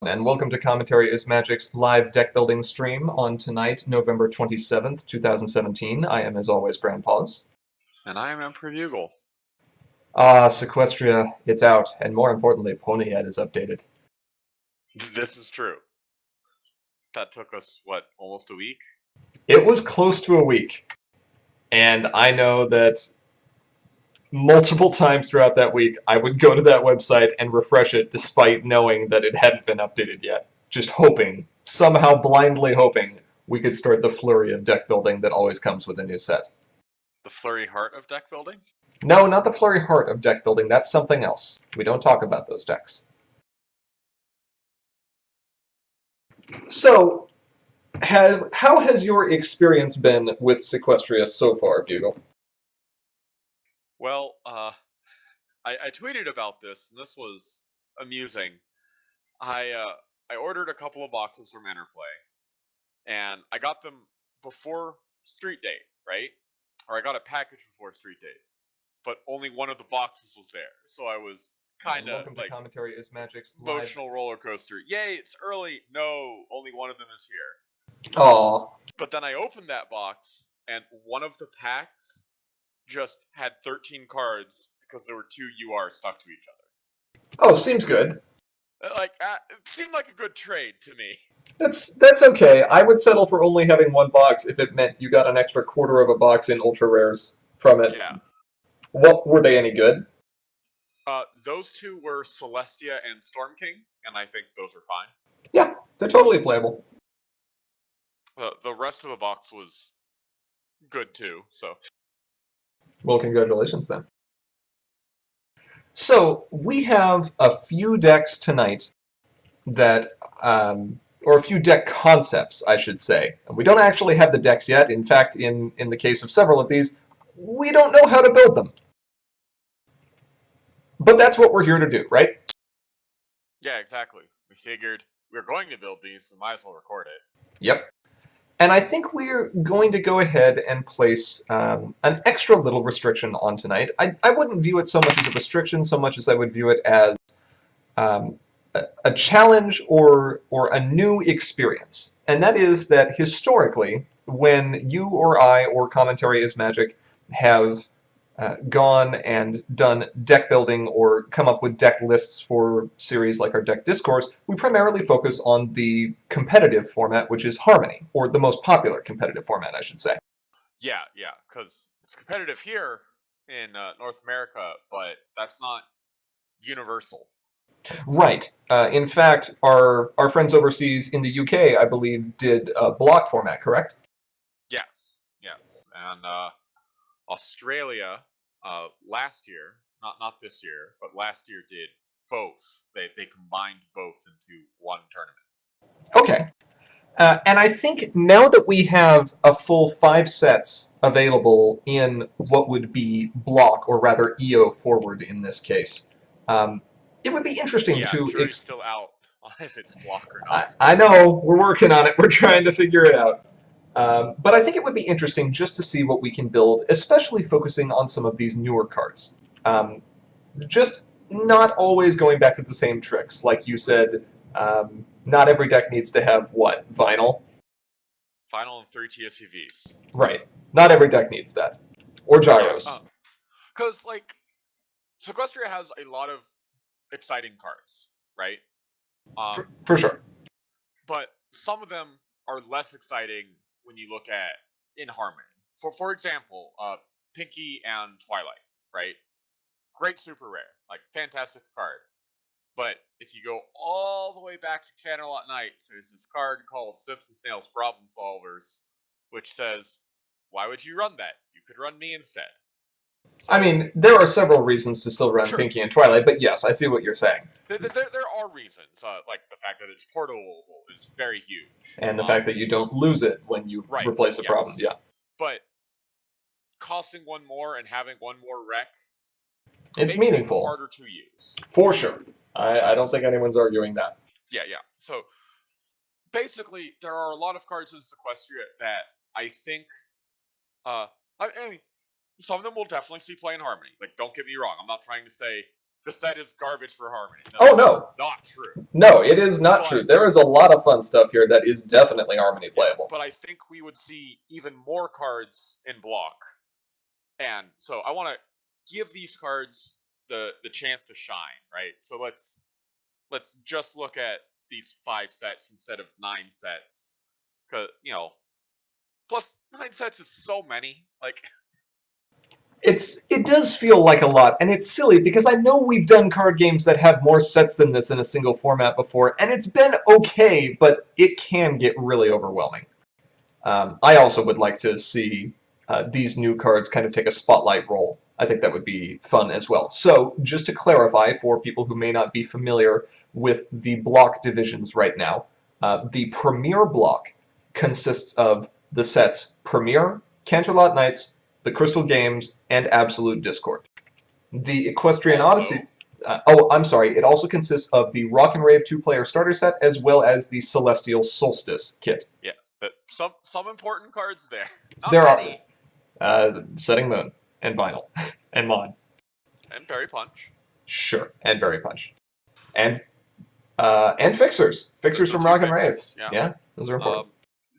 And welcome to Commentary is Magic's live deck building stream on tonight, November 27th, 2017. I am, as always, Grandpaws. And I am Emperor Bugle. Sequestria, it's out, and more importantly, Ponyhead is updated. This is true. That took us, what, almost a week? It was close to a week, and I know that multiple times throughout that week, I would go to that website and refresh it despite knowing that it hadn't been updated yet. Just hoping, somehow blindly hoping, we could start the flurry of deck building that always comes with a new set. The flurry heart of deck building? No, not the flurry heart of deck building. That's something else. We don't talk about those decks. So, how has your experience been with Sequestria so far, Bugle? Well, I tweeted about this, and this was amusing. I ordered a couple of boxes from Interplay, and I got them before Street Date, right? Or I got a package before Street Date, but only one of the boxes was there, so I was kind of Welcome to like Commentary is Magic's live. emotional roller coaster. Yay, it's early. No, only one of them is here. Aww. But then I opened that box, and one of the packs just had 13 cards because there were two UR stuck to each other. Oh, seems good. It seemed like a good trade to me. That's okay. I would settle for only having one box if it meant you got an extra quarter of a box in ultra rares from it. Yeah. What, were they any good? Those two were Celestia and Storm King, and I think those are fine. Yeah, they're totally playable. The rest of the box was good too, so. Well, congratulations then. So, we have a few decks tonight that, or a few deck concepts, I should say. And we don't actually have the decks yet. In fact, in the case of several of these, we don't know how to build them. But that's what we're here to do, right? Yeah, exactly. We figured we were going to build these, so we might as well record it. Yep. And I think we're going to go ahead and place an extra little restriction on tonight. I wouldn't view it so much as a restriction, so much as I would view it as a challenge or a new experience. And that is that historically, when you or I or Commentary is Magic have gone and done deck building or come up with deck lists for series like our Deck Discourse, we primarily focus on the competitive format, which is Harmony, or the most popular competitive format, I should say. Yeah, because it's competitive here in North America, but that's not universal. Right. In fact, our friends overseas in the UK, I believe, did a block format, correct? Yes. And Australia last year, not this year, but last year did both. They combined both into one tournament. Okay. And I think now that we have a full 5 sets available in what would be block, or rather EO forward in this case, it would be interesting to... Jury's still out on if it's block or not. I know, we're working on it, we're trying to figure it out. But I think it would be interesting just to see what we can build, especially focusing on some of these newer cards. Just not always going back to the same tricks. Like you said, not every deck needs to have, what, Vinyl? Vinyl and 3 TSUVs. Right. Not every deck needs that. Or Gyros. Because, Sequestria has a lot of exciting cards, right? For sure. But some of them are less exciting when you look at in Harmony. For example, Pinky and Twilight, right? Great super rare, fantastic card. But if you go all the way back to Candlelight Nights, there's this card called Sips and Snails Problem Solvers, which says, why would you run that? You could run me instead. So, I mean, there are several reasons to still run Pinky and Twilight, but yes, I see what you're saying. There are reasons, like the fact that it's portable is very huge. And the fact that you don't lose it when you replace a problem, yeah. But costing one more and having one more rec, it's meaningful. Harder to use. For sure. I don't think anyone's arguing that. Yeah. So, basically, there are a lot of cards in Sequestria that I think, I mean, some of them will definitely see play in Harmony. Don't get me wrong. I'm not trying to say the set is garbage for Harmony. No, Oh, no. not true. No, it is not true. There is a lot of fun stuff here that is definitely Harmony playable. But I think we would see even more cards in block. And so I want to give these cards the chance to shine, right? So let's just look at these 5 sets instead of 9 sets. Cause plus 9 sets is so many. Like it does feel like a lot, and it's silly because I know we've done card games that have more sets than this in a single format before, and it's been okay, but it can get really overwhelming. I also would like to see these new cards kind of take a spotlight role. I think that would be fun as well. So, just to clarify for people who may not be familiar with the block divisions right now, the Premier block consists of the sets Premier, Canterlot Knights, the Crystal Games, and Absolute Discord. The Equestrian Odyssey... I'm sorry. It also consists of the Rock and Rave 2-player starter set, as well as the Celestial Solstice kit. Yeah, but some important cards there. Not there many. are Setting Moon, and Vinyl, and Mod. And Berry Punch. Sure, and Berry Punch. And Fixers. Fixers from Rock and Rave. Yeah, those are important.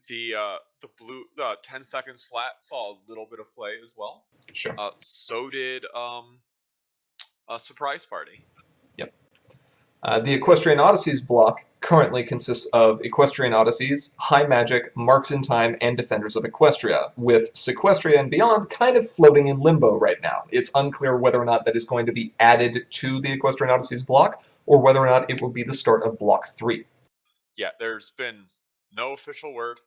The 10 seconds flat saw a little bit of play as well. Sure. So did a Surprise Party. Yep. The Equestrian Odysseys block currently consists of Equestrian Odysseys, High Magic, Marks in Time, and Defenders of Equestria, with Sequestria and Beyond kind of floating in limbo right now. It's unclear whether or not that is going to be added to the Equestrian Odysseys block, or whether or not it will be the start of Block 3. Yeah, there's been no official word.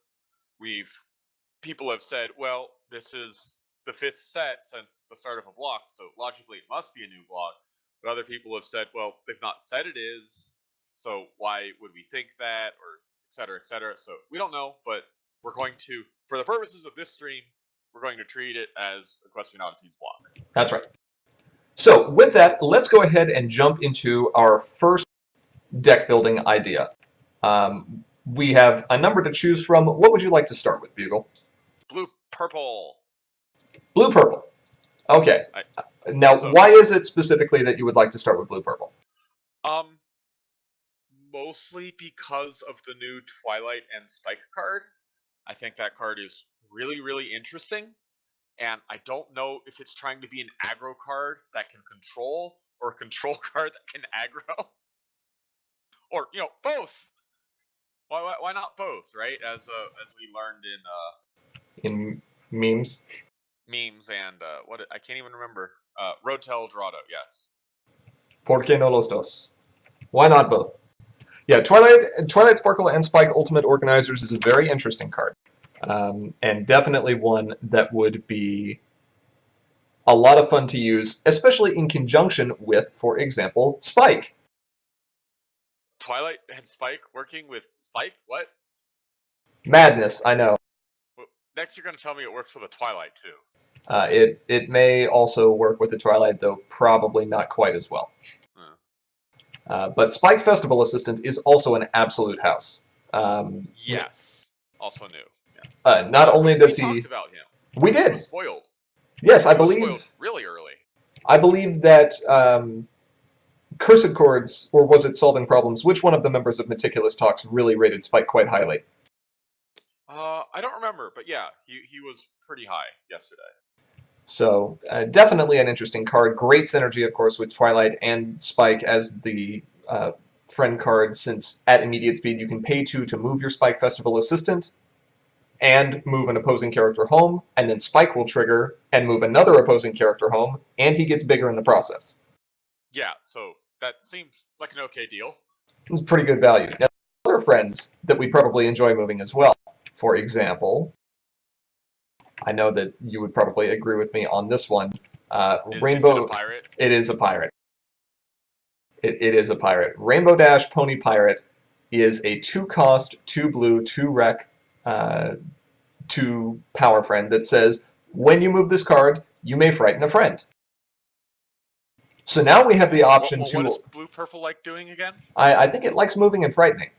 People have said, well, this is the 5th set since the start of a block, so logically it must be a new block. But other people have said, well, they've not said it is, so why would we think that, or et cetera, et cetera. So we don't know, but we're going to, for the purposes of this stream, we're going to treat it as Equestrian Odysseys block. That's right. So with that, let's go ahead and jump into our first deck building idea. We have a number to choose from. What would you like to start with, Bugle? Blue-purple. Blue-purple. Okay. Now, why is it specifically that you would like to start with blue-purple? Mostly because of the new Twilight and Spike card. I think that card is really, really interesting. And I don't know if it's trying to be an aggro card that can control, or a control card that can aggro. Or, both. Why not both, right? As we learned in memes. Memes and I can't even remember. Road to El Dorado, yes. ¿Por qué no los dos? Why not both? Yeah, Twilight Sparkle and Spike Ultimate Organizers is a very interesting card. And definitely one that would be a lot of fun to use, especially in conjunction with, for example, Spike. Twilight and Spike working with Spike? What? Madness, I know. Well, next you're going to tell me it works with a Twilight, too. It may also work with the Twilight, though probably not quite as well. But Spike Festival Assistant is also an absolute house. Yes. Also new. Yes. Not only does he... We talked about him. We did. He was spoiled. Yes, I He was believe... spoiled really early. I believe that Cursed Chords, or was it Solving Problems, which one of the members of Meticulous Talks really rated Spike quite highly? I don't remember, but yeah, he was pretty high yesterday. So, definitely an interesting card. Great synergy, of course, with Twilight and Spike as the friend card, since at immediate speed you can pay 2 to move your Spike Festival Assistant and move an opposing character home, and then Spike will trigger and move another opposing character home, and he gets bigger in the process. Yeah, so that seems like an okay deal. It's pretty good value. Now, other friends that we probably enjoy moving as well. For example, I know that you would probably agree with me on this one. Rainbow. Is it a pirate? It is a pirate. It is a pirate. Rainbow Dash Pony Pirate is a 2-cost, 2-blue, 2-rec, 2-power friend that says, when you move this card, you may frighten a friend. So now we have the option to... What is blue-purple like doing again? I think it likes moving and frightening.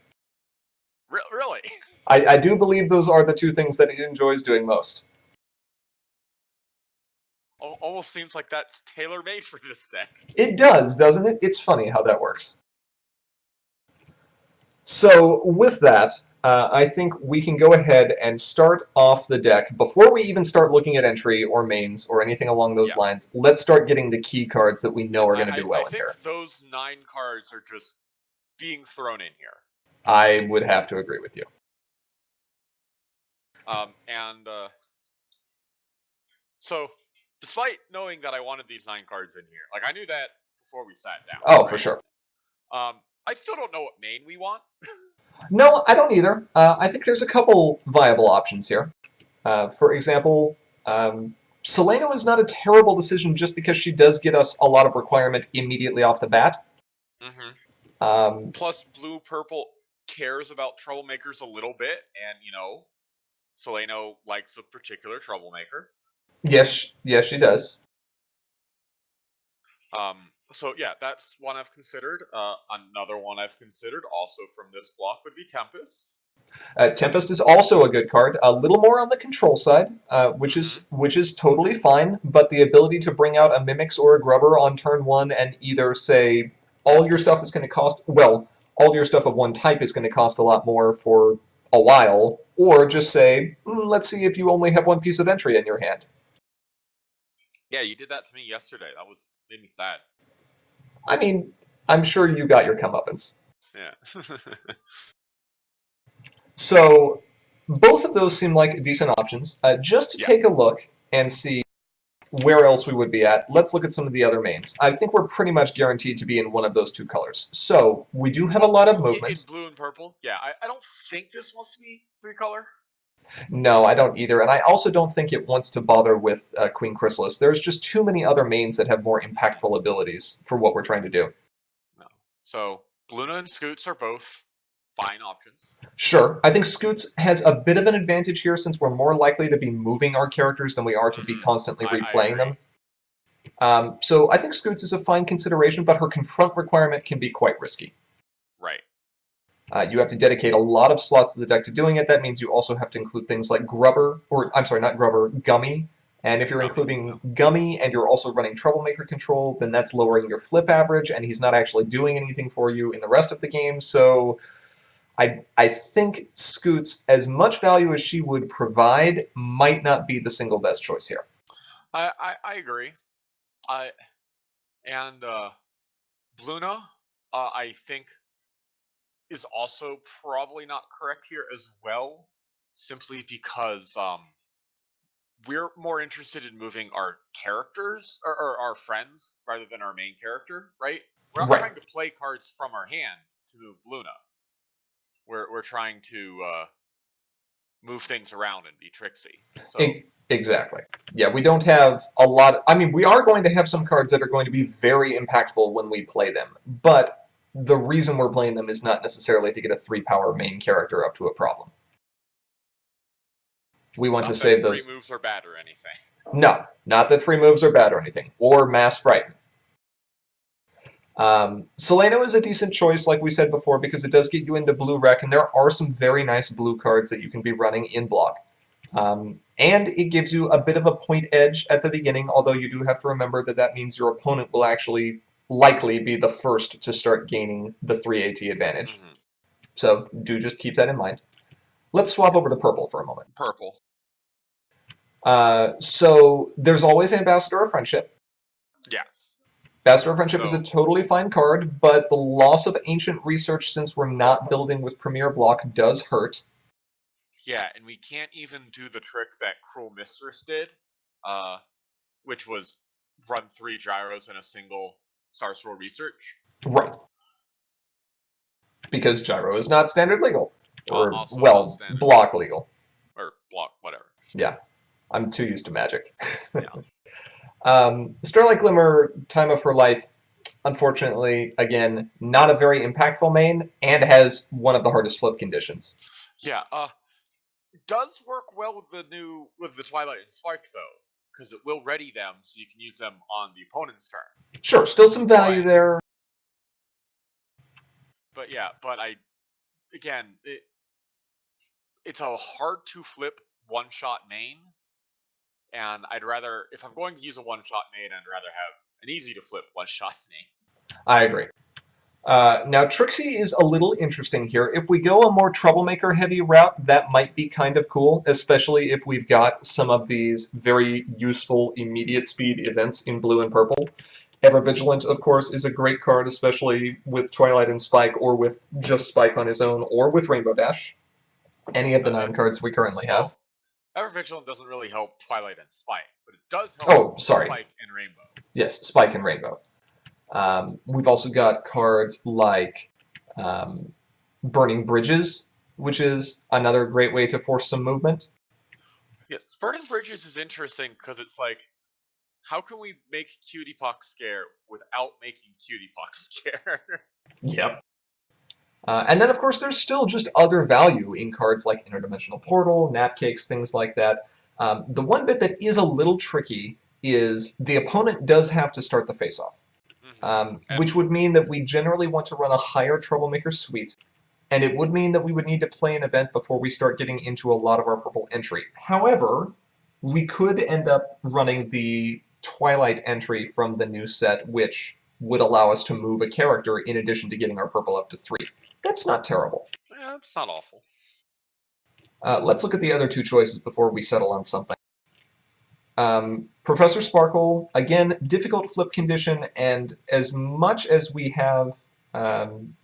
Really? I do believe those are the 2 things that it enjoys doing most. almost seems like that's tailor-made for this deck. It does, doesn't it? It's funny how that works. So with that, I think we can go ahead and start off the deck. Before we even start looking at entry or mains or anything along those lines, let's start getting the key cards that we know are going to do well in here. I think those 9 cards are just being thrown in here. I would have to agree with you. So, despite knowing that I wanted these 9 cards in here, like I knew that before we sat down. Oh, right? For sure. I still don't know what main we want. No, I don't either. I think there's a couple viable options here. For example, Seleno is not a terrible decision just because she does get us a lot of requirement immediately off the bat. Plus, blue-purple cares about troublemakers a little bit, and, you know, Seleno likes a particular troublemaker. Yes, she does. So yeah, that's one I've considered. Another one I've considered, also from this block, would be Tempest. Tempest is also a good card. A little more on the control side, which is totally fine. But the ability to bring out a Mimics or a Grubber on turn 1 and either say all your stuff is going to cost, well, all your stuff of one type is going to cost a lot more for a while, or just say, let's see if you only have one piece of entry in your hand. Yeah, you did that to me yesterday. That made me sad. I mean, I'm sure you got your comeuppance. Yeah. So both of those seem like decent options. Just to take a look and see where else we would be at, let's look at some of the other mains. I think we're pretty much guaranteed to be in one of those 2 colors. So we do have a lot of movement. In blue and purple, yeah. I don't think this wants to be 3-color. No, I don't either. And I also don't think it wants to bother with Queen Chrysalis. There's just too many other mains that have more impactful abilities for what we're trying to do. No. So Bluna and Scoots are both fine options. Sure. I think Scoots has a bit of an advantage here since we're more likely to be moving our characters than we are to be constantly replaying them. So I think Scoots is a fine consideration, but her confront requirement can be quite risky. Right. You have to dedicate a lot of slots to the deck to doing it. That means you also have to include things like Grubber, or I'm sorry, not Grubber, Gummy. And if you're including Gummy and you're also running Troublemaker control, then that's lowering your flip average, and he's not actually doing anything for you in the rest of the game. So I think Scoots, as much value as she would provide, might not be the single best choice here. I agree. Bluna, I think, is also probably not correct here as well, simply because we're more interested in moving our characters or our friends rather than our main character, right? We're not trying to play cards from our hand to move Bluna. We're trying to move things around and be tricksy. So exactly. Yeah, we don't have a lot. I mean, we are going to have some cards that are going to be very impactful when we play them, but the reason we're playing them is not necessarily to get a 3-power main character up to a problem. We want to save those. Free moves are bad or anything. No, not that free moves are bad or anything, or Mass Frighten. Seleno is a decent choice, like we said before, because it does get you into blue rec, and there are some very nice blue cards that you can be running in block. And it gives you a bit of a point edge at the beginning, although you do have to remember that that means your opponent will actually likely be the first to start gaining the 3 AT advantage. So do just keep that in mind. Let's swap over to purple for a moment. Purple. So there's always Ambassador of Friendship. Yes. Ambassador of Friendship is a totally fine card, but the loss of Ancient Research, since we're not building with Premier Block, does hurt. Yeah, and we can't even do the trick that Cruel Mistress did, which was run 3 gyros in a single Starswirl Research. Right. Because gyro is not standard legal. Or, well, block legal. Or block, whatever. Yeah. I'm too used to Magic. Starlight Glimmer, Time of Her Life, unfortunately, again, not a very impactful main, and has one of the hardest flip conditions. Yeah, does work well with the Twilight and Spark, though, because it will ready them so you can use them on the opponent's turn. Sure, still some value there. But yeah, again, it's a hard to flip one-shot main, and I'd rather, if I'm going to use a one-shot main, I'd rather have an easy-to-flip one-shot main. I agree. Now, Trixie is a little interesting here. If we go a more troublemaker-heavy route, that might be kind of cool, especially if we've got some of these very useful immediate speed events in blue and purple. Ever Vigilant, of course, is a great card, especially with Twilight and Spike, or with just Spike on his own, or with Rainbow Dash. Any of the 9 cards we currently have. Well, Ever Vigilant doesn't really help Twilight and Spike, but it does help Spike and Rainbow. Yes, Spike and Rainbow. We've also got cards like Burning Bridges, which is another great way to force some movement. Yeah, Burning Bridges is interesting because it's like, how can we make Cutie Puck scare without making Cutie Puck scare? Yep. And then, of course, there's still just other value in cards like Interdimensional Portal, Napcakes, things like that. The one bit that is a little tricky is the opponent does have to start the face-off, which would mean that we generally want to run a higher Troublemaker suite, and it would mean that we would need to play an event before we start getting into a lot of our purple entry. However, we could end up running the Twilight entry from the new set, which would allow us to move a character in addition to getting our purple up to 3. That's not terrible. Yeah, it's not awful. Let's look at the other 2 choices before we settle on something. Professor Sparkle, again, difficult flip condition, and as much as we have an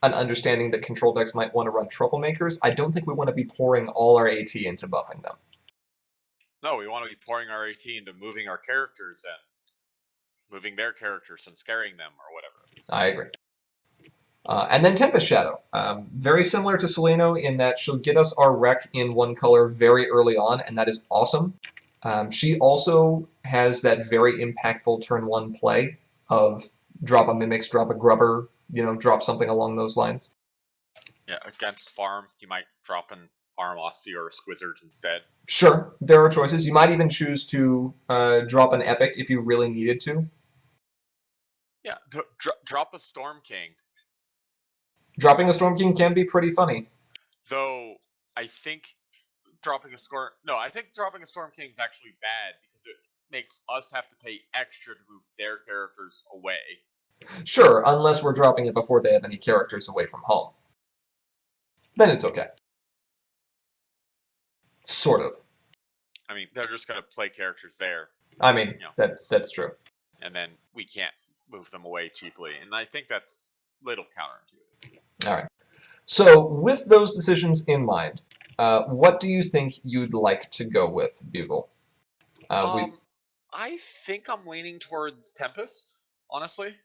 understanding that control decks might want to run Troublemakers, I don't think we want to be pouring all our AT into buffing them. No, we want to be pouring our AT into moving our characters and moving their characters and scaring them or whatever. I agree. And then Tempest Shadow. Very similar to Seleno in that she'll get us our wreck in 1 color very early on, and that is awesome. She also has that very impactful turn 1 play of drop a Mimics, drop a Grubber, drop something along those lines. Yeah, against farm, you might drop an Armosty or a Squizzard instead. Sure, there are choices. You might even choose to drop an Epic if you really needed to. Yeah, drop a Storm King. Dropping a Storm King can be pretty funny. Though, I think dropping a Storm King is actually bad because it makes us have to pay extra to move their characters away. Sure, unless we're dropping it before they have any characters away from home. Then it's okay. Sort of. I mean, they're just going to play characters there. I mean, that's true. And then we can't move them away cheaply, and I think that's little counterintuitive. All right. So with those decisions in mind, what do you think you'd like to go with, Bugle? I think I'm leaning towards Tempest, honestly.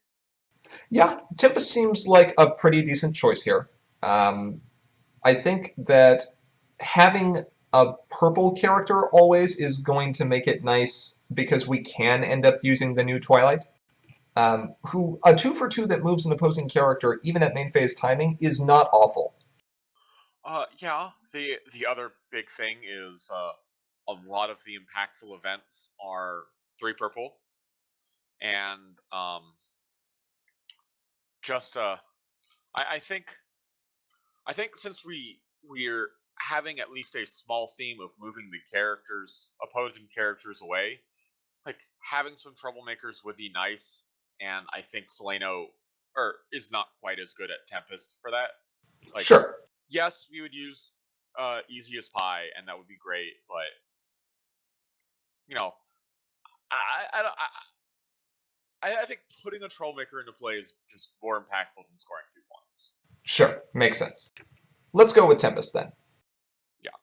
Yeah, Tempest seems like a pretty decent choice here. I think that having a purple character always is going to make it nice because we can end up using the new Twilight. Who a 2-for-2 that moves an opposing character even at main phase timing is not awful. Yeah. The other big thing is a lot of the impactful events are 3 purple, and I think since we're having at least a small theme of moving the opposing characters away, like having some troublemakers would be nice. And I think Seleno is not quite as good at Tempest for that. Like, sure. Yes, we would use Easy as Pie, and that would be great. But I think putting a Troublemaker into play is just more impactful than scoring 2 points. Sure, makes sense. Let's go with Tempest then. Yeah.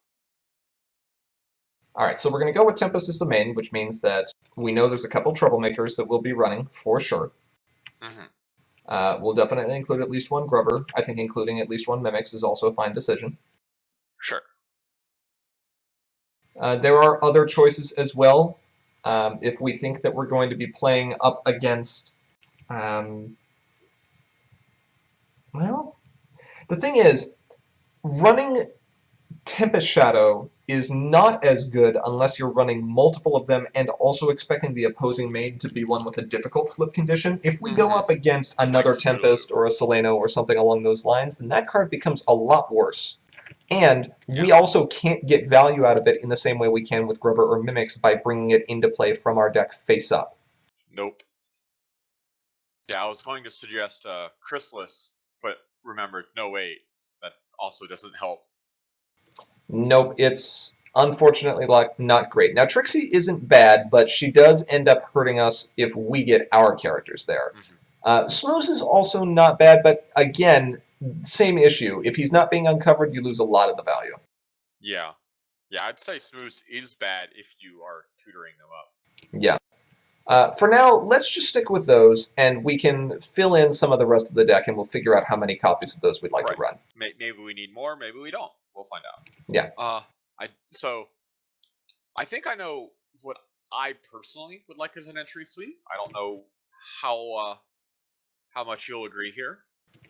All right, so we're going to go with Tempest as the main, which means that we know there's a couple Troublemakers that we'll be running, for sure. We'll definitely include at least 1 Grubber. I think including at least 1 Mimics is also a fine decision. Sure. There are other choices as well. If we think that we're going to be playing up against... well, the thing is, running Tempest Shadow is not as good unless you're running multiple of them and also expecting the opposing main to be one with a difficult flip condition. If we go up against another Tempest or a Seleno or something along those lines, then that card becomes a lot worse. And we also can't get value out of it in the same way we can with Grubber or Mimics by bringing it into play from our deck face up. Nope. Yeah, I was going to suggest Chrysalis, but remembered, no wait, that also doesn't help. Nope, it's unfortunately not great. Now, Trixie isn't bad, but she does end up hurting us if we get our characters there. Smooze is also not bad, but again, same issue. If he's not being uncovered, you lose a lot of the value. Yeah. Yeah, I'd say Smooth is bad if you are tutoring them up. Yeah. For now, let's just stick with those, and we can fill in some of the rest of the deck, and we'll figure out how many copies of those we'd like to run. Maybe we need more, maybe we don't. We'll find out. Yeah. So I think I know what I personally would like as an entry suite. I don't know how much you'll agree here.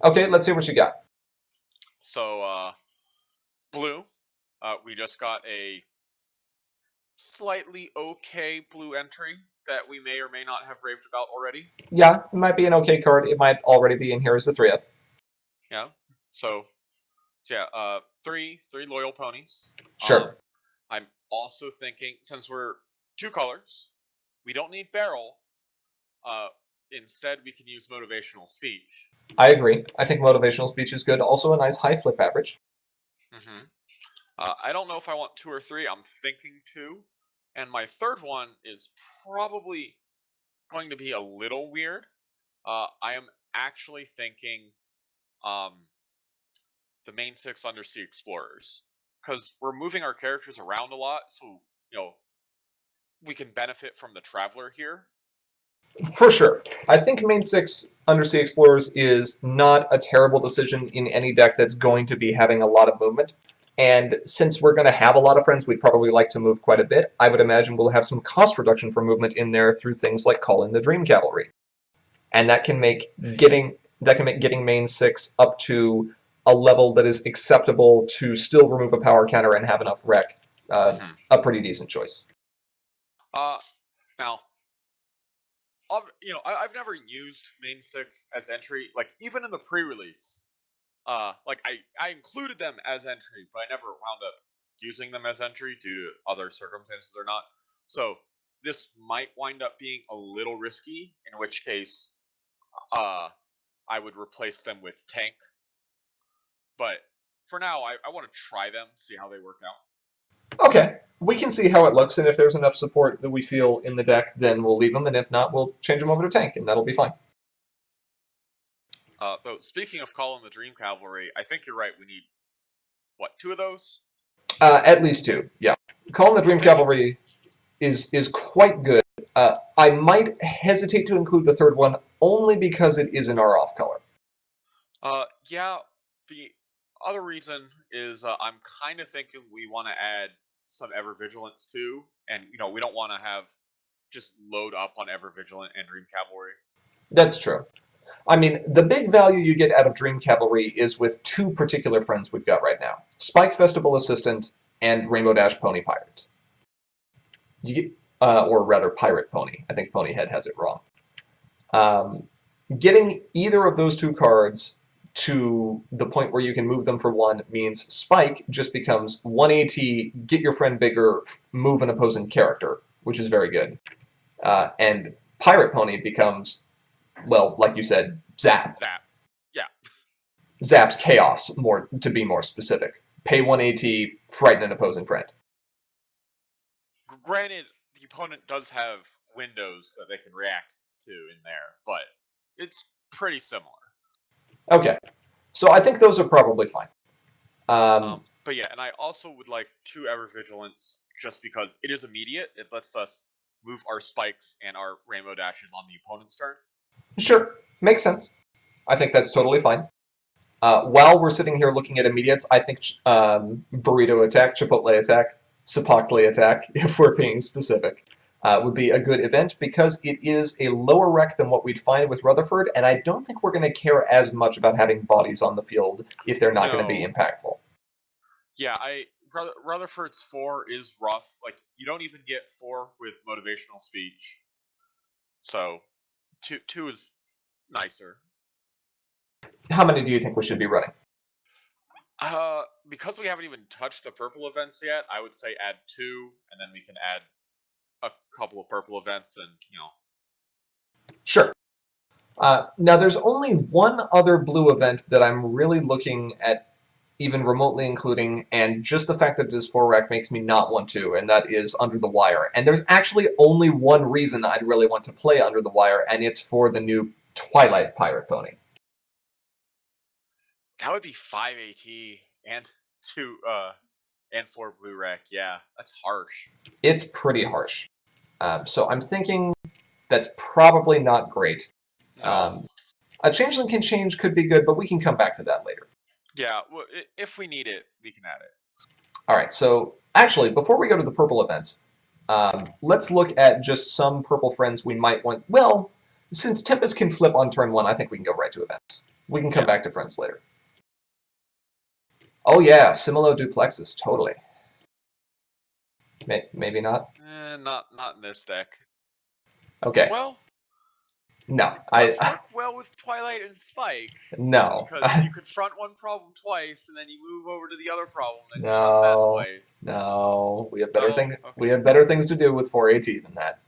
Okay, let's see what you got. So blue, we just got a slightly okay blue entry that we may or may not have raved about already. Yeah, it might be an okay card. It might already be in here as the 3F. Yeah. So yeah, three loyal ponies. Sure. I'm also thinking, since we're 2 colors, we don't need barrel. Instead, we can use motivational speech. I agree. I think motivational speech is good. Also a nice high flip average. I don't know if I want 2 or 3. I'm thinking 2. And my third one is probably going to be a little weird. I am actually thinking the main 6 Undersea Explorers. Because we're moving our characters around a lot, so, we can benefit from the Traveler here. For sure. I think main 6 Undersea Explorers is not a terrible decision in any deck that's going to be having a lot of movement. And since we're going to have a lot of friends we'd probably like to move quite a bit, I would imagine we'll have some cost reduction for movement in there through things like calling the Dream Cavalry. And that can make getting main 6 up to a level that is acceptable to still remove a power counter and have enough wreck a pretty decent choice. Now, I've never used main 6 as entry, like even in the pre-release. Like I included them as entry, but I never wound up using them as entry due to other circumstances or not. So this might wind up being a little risky, in which case I would replace them with tank. But for now, I want to try them, see how they work out. Okay, we can see how it looks, and if there's enough support that we feel in the deck, then we'll leave them, and if not, we'll change them over to tank, and that'll be fine. Though speaking of calling the Dream Cavalry, I think you're right. We need, what, 2 of those? At least 2, yeah. Calling the Dream Cavalry is quite good. I might hesitate to include the third one only because it is in our off color. Yeah. The other reason is I'm kind of thinking we want to add some Ever Vigilance too, and we don't want to have just load up on Ever Vigilant and Dream Cavalry. That's true. I mean, the big value you get out of Dream Cavalry is with 2 particular friends we've got right now. Spike Festival Assistant and Rainbow Dash Pony Pirate. You get, or rather Pirate Pony. I think Ponyhead has it wrong. Getting either of those 2 cards to the point where you can move them for 1 means Spike just becomes 1 AT, get your friend bigger, move an opposing character, which is very good. And Pirate Pony becomes, well, like you said, Zap. Zap. Yeah. Zap's Chaos, to be more specific. Pay 1 AT, frighten an opposing friend. Granted, the opponent does have windows that they can react to in there, but it's pretty similar. Okay, so I think those are probably fine. But yeah, and I also would like 2 Ever Vigilance just because it is immediate. It lets us move our spikes and our Rainbow Dashes on the opponent's turn. Sure, makes sense. I think that's totally fine. While we're sitting here looking at immediates, I think Burrito Attack, Chipotle Attack, Sapotle Attack, if we're being specific, would be a good event because it is a lower rec than what we'd find with Rutherford, and I don't think we're going to care as much about having bodies on the field if they're not going to be impactful. Yeah, Rutherford's 4 is rough. Like, you don't even get 4 with motivational speech. So, 2 is nicer. How many do you think we should be running? Because we haven't even touched the purple events yet, I would say add 2, and then we can add a couple of purple events, and Sure. Now, there's only one other blue event that I'm really looking at even remotely including, and just the fact that it is 4-rec makes me not want to, and that is Under the Wire. And there's actually only one reason I'd really want to play Under the Wire, and it's for the new Twilight Pirate Pony. that would be 5 AT and 2 and 4 blue rec. Yeah, that's harsh. It's pretty harsh. So I'm thinking that's probably not great. No. A Changeling Can Change could be good, but we can come back to that later. Yeah, well, if we need it, we can add it. All right, so actually, before we go to the purple events, let's look at just some purple friends we might want. Well, since Tempest can flip on turn 1, I think we can go right to events. We can come back to friends later. Oh yeah, Similo Duplexus, totally. Maybe not? Not in this deck. Okay. Well, no, it does work well with Twilight and Spike. No. Because you confront one problem twice, and then you move over to the other problem, and no, you confront that twice. No, we have better things. Okay. We have better things to do with 4AT than that.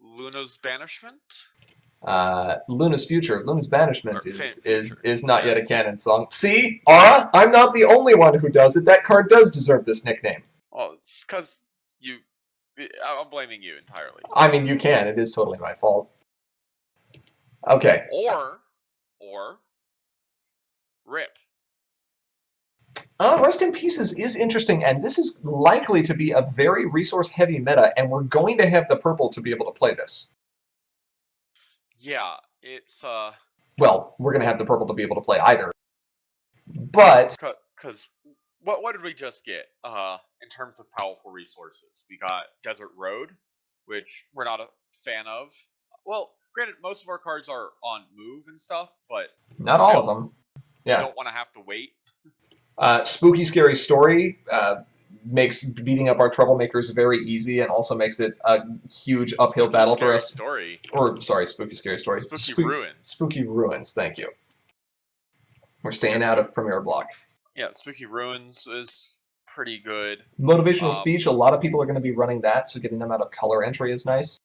Luna's Banishment. Luna's Future. Luna's Banishment is not yes. yet a canon song. See, Aura, I'm not the only one who does it. That card does deserve this nickname. Well, it's because you. I'm blaming you entirely. I mean, you can. It is totally my fault. Okay. Or Rip. Rest in Pieces is interesting, and this is likely to be a very resource-heavy meta, and we're going to have the purple to be able to play this. Yeah, it's Well, we're going to have the purple to be able to play either. But because what did we just get? In terms of powerful resources, we got Desert Road, which we're not a fan of. Well, granted, most of our cards are on move and stuff, but not all of them. Yeah. You don't want to have to wait. Spooky Scary Story makes beating up our troublemakers very easy, and also makes it a huge uphill battle for us. Story. Or sorry, Spooky Scary Story. Spooky Ruins. Spooky Ruins. Thank you. We're staying out of Premier Block. Yeah, Spooky Ruins is pretty good. Motivational Speech. A lot of people are going to be running that, so getting them out of color entry is nice.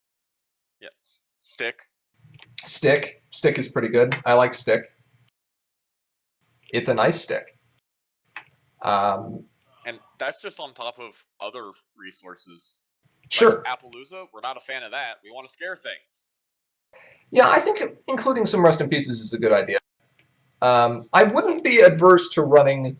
Yes. Stick. Stick is pretty good. I like Stick. It's a nice stick. And that's just on top of other resources. Sure. Like Appaloosa, we're not a fan of that. We want to scare things. Yeah, I think including some Rest in Pieces is a good idea. I wouldn't be adverse to running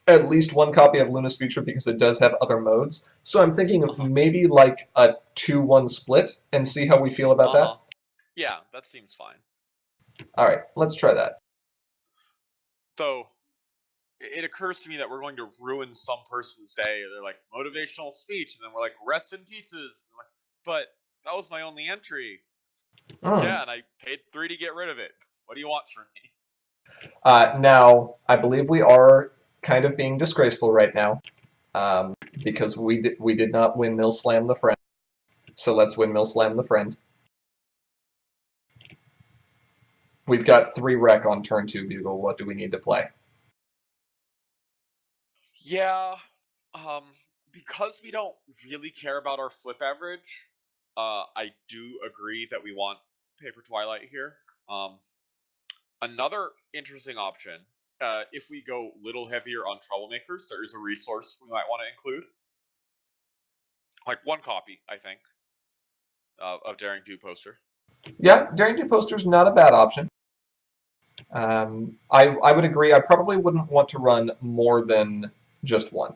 at least one copy of Luna's Future because it does have other modes. So I'm thinking of maybe like a 2-1 split and see how we feel about that. Yeah, that seems fine. All right, let's try that. Though, it occurs to me that we're going to ruin some person's day. They're like, motivational speech, and then we're like, rest in pieces. Like, but that was my only entry. Yeah, and I paid 3 to get rid of it. What do you want from me? Now, I believe we are kind of being disgraceful right now because we did not Windmill Slam the friend. So let's Windmill Slam the friend. We've got 3 rec on turn 2, Bugle. What do we need to play? Yeah, because we don't really care about our flip average, I do agree that we want Paper Twilight here. Another interesting option, if we go a little heavier on troublemakers, there is a resource we might want to include. Like 1 copy, I think, of Daring Do Poster. Yeah, Daring Do Poster's not a bad option. I would agree. I probably wouldn't want to run more than just 1.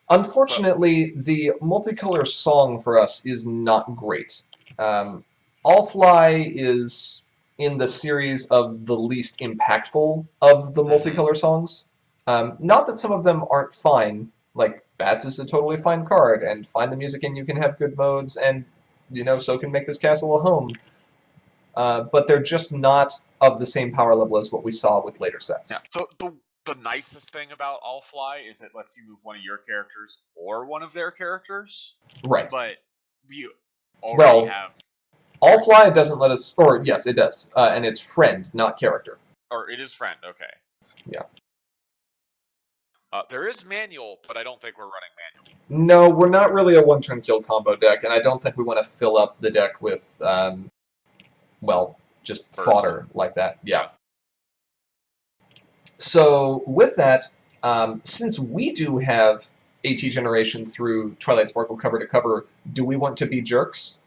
Unfortunately, the multicolor song for us is not great. All Fly is in the series of the least impactful of the multicolor songs. Not that some of them aren't fine, like Bats is a totally fine card, and Find the Music and you can have good modes, and so can Make This Castle a Home. But they're just not of the same power level as what we saw with later sets. Yeah. The nicest thing about All Fly is it lets you move one of your characters or one of their characters. Right. But we already have... All Fly doesn't let us... Or, yes, it does. And it's friend, not character. Or it is friend, okay. Yeah. There is manual, but I don't think we're running manual. No, we're not really a one-turn kill combo deck, and I don't think we want to fill up the deck with, well, just Burst. fodder like that. Yeah. So with that, since we do have AT generation through Twilight Sparkle cover to cover, do we want to be jerks?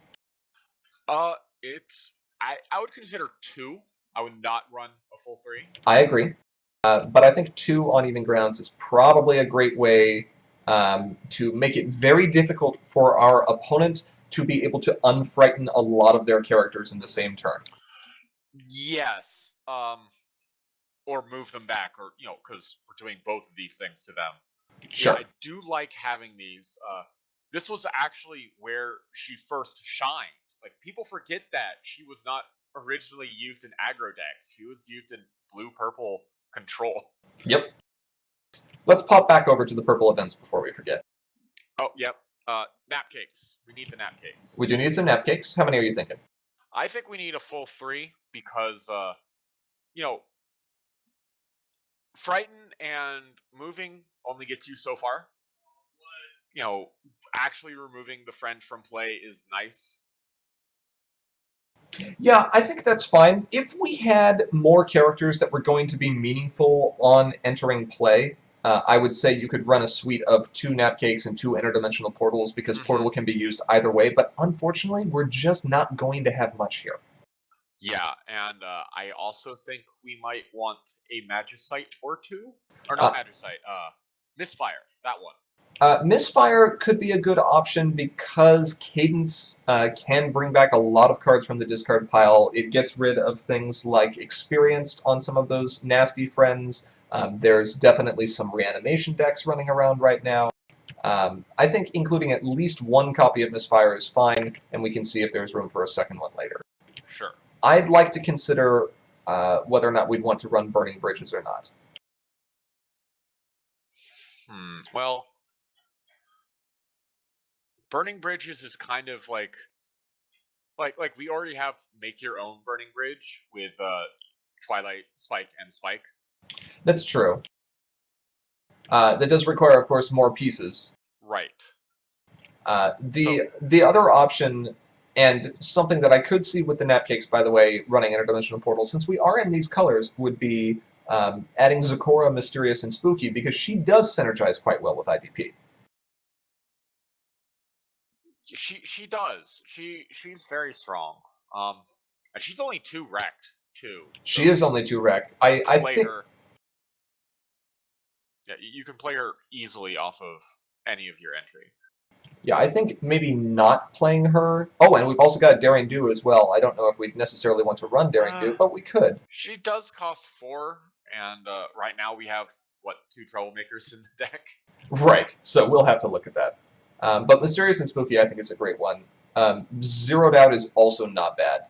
It's I would consider 2. I would not run a full 3. I agree. But I think 2 on even grounds is probably a great way to make it very difficult for our opponent to be able to unfrighten a lot of their characters in the same turn. Yes. Or move them back, or because we're doing both of these things to them. Sure. Yeah, I do like having these. This was actually where she first shined. Like, people forget that she was not originally used in aggro decks. She was used in blue-purple control. Yep. Let's pop back over to the purple events before we forget. Oh, yep. Nap cakes. We need the nap cakes. We do need some nap cakes. How many are you thinking? I think we need a full 3 because, frighten and moving only gets you so far. Actually removing the friend from play is nice. Yeah, I think that's fine. If we had more characters that were going to be meaningful on entering play, I would say you could run a suite of 2 nap cakes and 2 interdimensional portals, because portal can be used either way, but unfortunately, we're just not going to have much here. Yeah, and I also think we might want a Magicite or 2. Or not Magicite, Misfire, that one. Misfire could be a good option because Cadence can bring back a lot of cards from the discard pile. It gets rid of things like Experienced on some of those nasty friends. There's definitely some reanimation decks running around right now. I think including at least 1 copy of Misfire is fine, and we can see if there's room for a second one later. Sure. I'd like to consider whether or not we'd want to run Burning Bridges or not. Well, Burning Bridges is kind of like we already have make your own Burning Bridge with Twilight, Spike, and Spike. That's true. That does require, of course, more pieces. Right. The other option, and something that I could see with the Napcakes, by the way, running Interdimensional Portal, since we are in these colors, would be adding Zecora, Mysterious, and Spooky, because she does synergize quite well with IDP. She does. She's very strong. And she's only 2 rec too. She is only 2 rec. I think her. Yeah, you can play her easily off of any of your entry. Yeah, I think maybe not playing her. Oh, and we've also got Daring Do as well. I don't know if we'd necessarily want to run Daring Do, but we could. She does cost 4, and right now we have, 2 Troublemakers in the deck? Right, so we'll have to look at that. But Mysterious and Spooky, I think, is a great one. Zeroed Out is also not bad.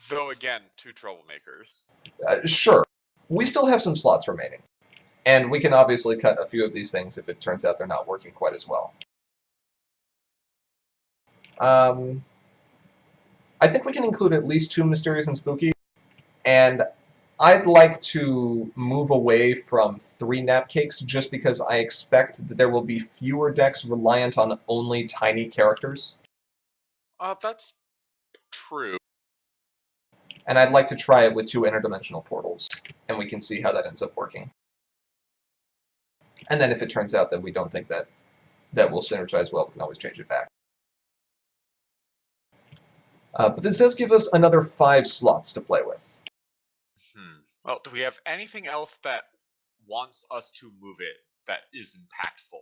Though, again, 2 Troublemakers. Sure. We still have some slots remaining. And we can obviously cut a few of these things if it turns out they're not working quite as well. I think we can include at least 2 Mysterious and Spooky. And I'd like to move away from 3 Napcakes just because I expect that there will be fewer decks reliant on only tiny characters. That's true. And I'd like to try it with 2 interdimensional portals, and we can see how that ends up working. And then if it turns out that we don't think that will synergize well, we can always change it back. But this does give us another 5 slots to play with. Well, do we have anything else that wants us to move it that is impactful?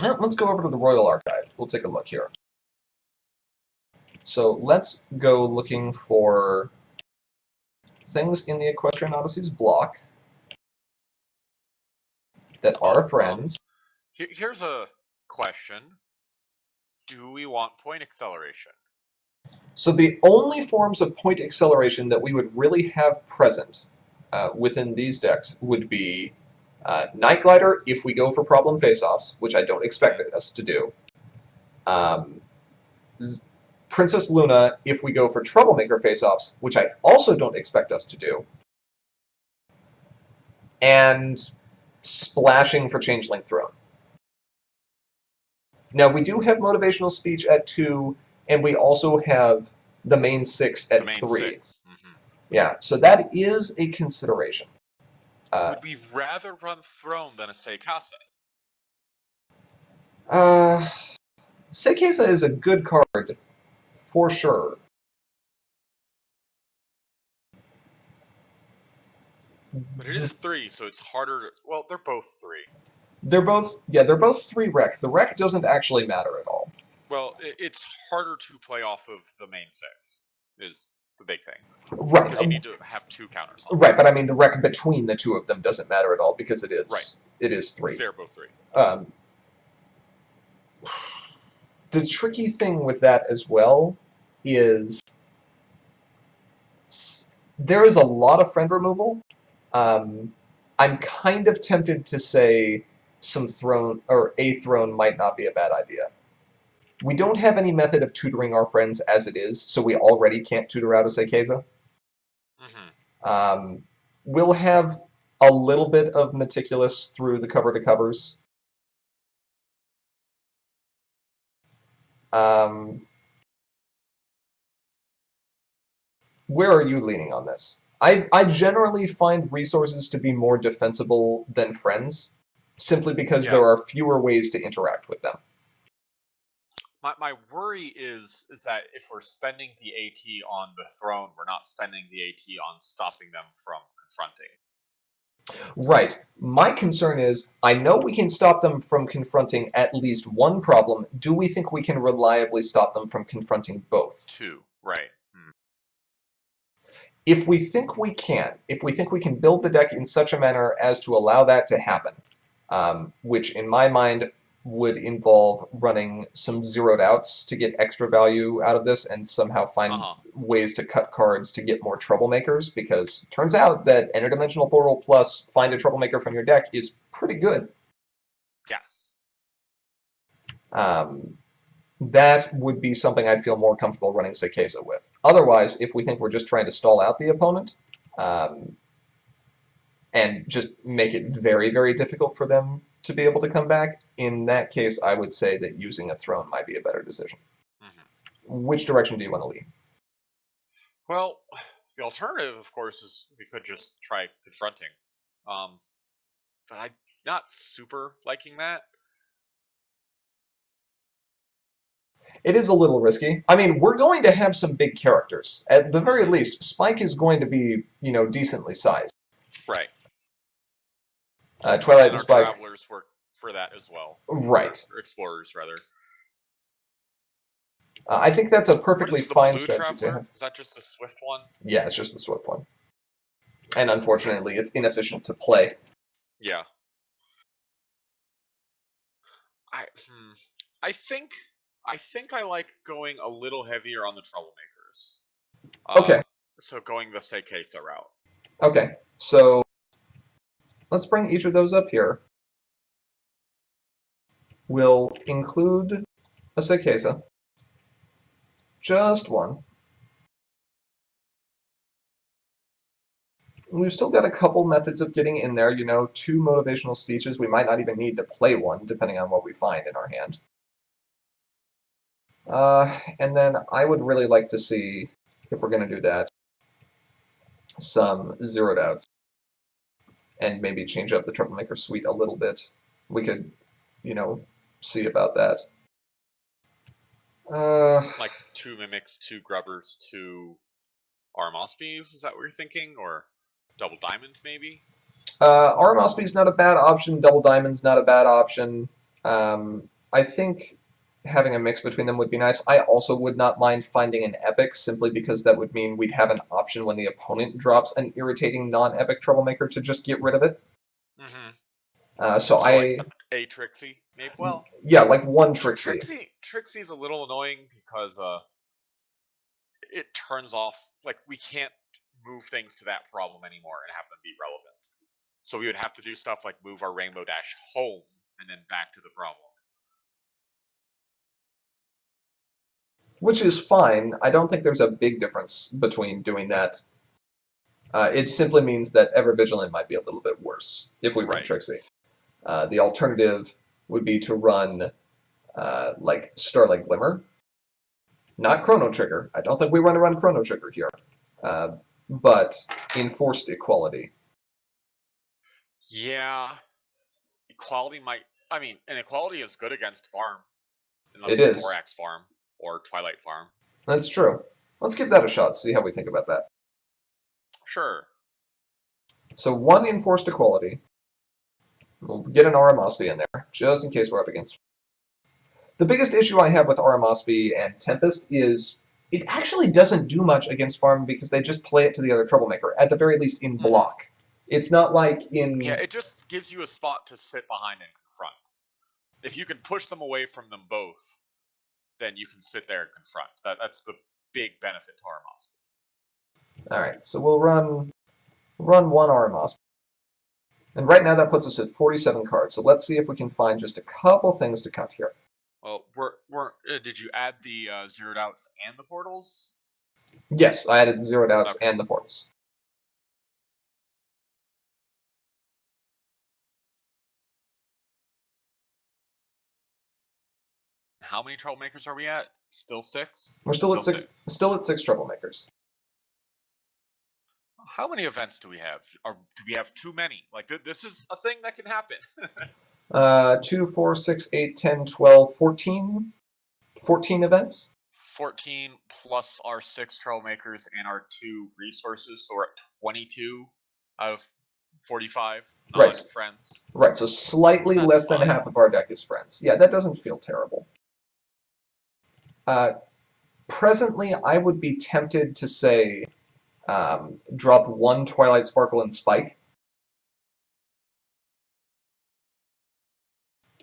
Well, let's go over to the Royal Archive. We'll take a look here. So let's go looking for things in the Equestrian Odysseys block that are friends. Here's a question. Do we want point acceleration? So the only forms of point acceleration that we would really have present within these decks would be Night Glider if we go for problem face-offs, which I don't expect us to do. Princess Luna if we go for Troublemaker face-offs, which I also don't expect us to do. and splashing for Changeling Throne. Now, we do have motivational speech at 2, and we also have the main 6 at The main 3. 6. Mm-hmm. Yeah, so that is a consideration. Would we rather run Throne than a Seikasa? Seikasa is a good card, for sure. But it is 3, so it's harder to... Well, they're both 3. They're both 3 rec. The rec doesn't actually matter at all. Well, it's harder to play off of the main 6, is the big thing. Right. Because you need to have 2 counters on. Right, but I mean the rec between the 2 of them doesn't matter at all because it is right. It is 3. They're both 3. The tricky thing with that as well is there is a lot of friend removal. I'm kind of tempted to say some throne or a throne might not be a bad idea. We don't have any method of tutoring our friends as it is, so we already can't tutor out a Seikasa. Mm-hmm. We'll have a little bit of Meticulous through the cover to covers. Where are you leaning on this? I generally find resources to be more defensible than friends, simply because there are fewer ways to interact with them. My worry is that if we're spending the AT on the throne, we're not spending the AT on stopping them from confronting. Right. My concern is, I know we can stop them from confronting at least one problem. Do we think we can reliably stop them from confronting both? 2, right. If we think we can build the deck in such a manner as to allow that to happen, which in my mind would involve running some zeroed outs to get extra value out of this and somehow find ways to cut cards to get more troublemakers, because it turns out that Interdimensional Portal plus find a troublemaker from your deck is pretty good. Yes. That would be something I'd feel more comfortable running Seikasa with. Otherwise, if we think we're just trying to stall out the opponent, and just make it very, very difficult for them to be able to come back, in that case, I would say that using a throne might be a better decision. Mm-hmm. Which direction do you want to lean? Well, the alternative, of course, is we could just try confronting. But I'm not super liking that. It is a little risky. I mean, we're going to have some big characters. At the very least, Spike is going to be, decently sized. Right. Twilight and Spike. Travelers work for that as well. Right. Or Explorers, rather. I think that's a perfectly fine strategy to have. Is that just the Swift one? Yeah, it's just the Swift one. And unfortunately, it's inefficient to play. Yeah. I think I like going a little heavier on the troublemakers. Okay. So going the Seikasa route. Okay, so let's bring each of those up here. We'll include a Seikasa. Just one. We've still got a couple methods of getting in there, 2 motivational speeches. We might not even need to play one, depending on what we find in our hand. And then I would really like to see, if we're going to do that, some zeroed outs. And maybe change up the Troublemaker suite a little bit. We could, see about that. Like 2 Mimics, 2 Grubbers, 2 Armospies, is that what you're thinking? Or Double Diamond, maybe? Armospi's not a bad option. Double Diamond's not a bad option. I think having a mix between them would be nice. I also would not mind finding an Epic, simply because that would mean we'd have an option when the opponent drops an irritating non-Epic Troublemaker to just get rid of it. Mm-hmm. So like a Trixie, maybe. Well, yeah, like one Trixie. Trixie's a little annoying because it turns off, like, we can't move things to that problem anymore and have them be relevant. So we would have to do stuff like move our Rainbow Dash home and then back to the problem. Which is fine. I don't think there's a big difference between doing that. It simply means that Ever Vigilant might be a little bit worse if we run Right. Trixie. The alternative would be to run like Starlight Glimmer, not Chrono Trigger. I don't think we want to run Chrono Trigger here, but Enforced Equality. Yeah, equality might. I mean, and equality is good against farm, unless It you is. Borax farm or Twilight farm. That's true. Let's give that a shot, see how we think about that. Sure. So 1 Enforced Equality. We'll get an Aramosby in there, just in case we're up against. The biggest issue I have with Aramosby and Tempest is it actually doesn't do much against farm because they just play it to the other Troublemaker, at the very least in block. It's not like in... Yeah, it just gives you a spot to sit behind and confront. If you can push them away from them both, then you can sit there and confront. That's the big benefit to Aramosby. Alright, so we'll run 1 Aramosby. And right now that puts us at 47 cards, so let's see if we can find just a couple things to cut here. Well, did you add the zeroed outs and the portals? Yes, I added the zeroed outs Okay. and the portals. How many troublemakers are we at? Still 6? We're still at six Troublemakers. How many events do we have? Or do we have too many? Like, this is a thing that can happen. 2, 4, 6, 8, 10, 12, 14. 14 events? 14 plus our 6 troublemakers and our 2 resources, so we're at 22 out of 45 non-friends. Right, so slightly That's less than fine. half of our deck is friends. Yeah, that doesn't feel terrible. Presently, I would be tempted to say drop 1 Twilight Sparkle and Spike.